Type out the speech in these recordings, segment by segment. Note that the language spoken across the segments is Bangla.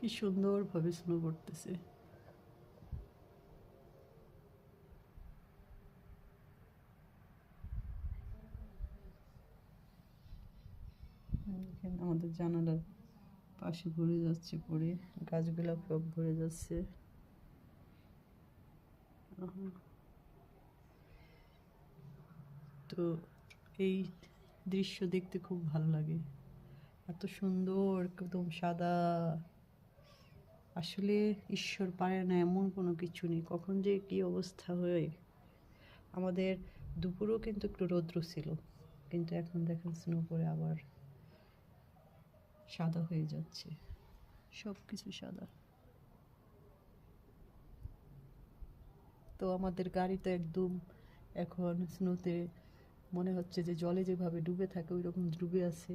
কি সুন্দরভাবে স্নো পড়তেছে। এখানে আমাদের জানালার পাশে ভরে যাচ্ছে পড়ে, গাছগুলা সব ভরে যাচ্ছে। তো এই দৃশ্য দেখতে খুব ভালো লাগে, এত সুন্দর একদম সাদা। আসলে ঈশ্বর পারে না এমন কোনো কিছু নেই, কখন যে কি অবস্থা হয়। আমাদের দুপুরেও কিন্তু একটু রৌদ্র ছিল, কিন্তু এখন দেখেন স্নো পরে আবার সাদা হয়ে যাচ্ছে, সব কিছু সাদা। তো আমাদের গাড়ি তো একদম এখন স্নোতে মনে হচ্ছে যে জলে যেভাবে ডুবে থাকে ওই রকম ডুবে আছে।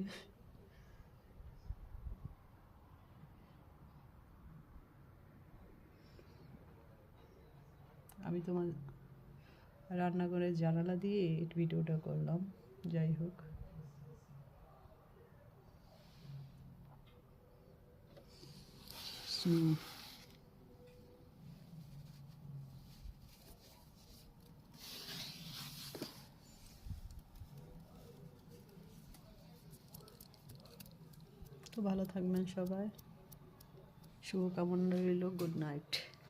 আমি তোমার রান্নাঘরের জানালা দিয়ে এই ভিডিওটা করলাম। যাই হোক, তো ভালো থাকবেন সবাই, শুভকামনা রইল, গুড নাইট।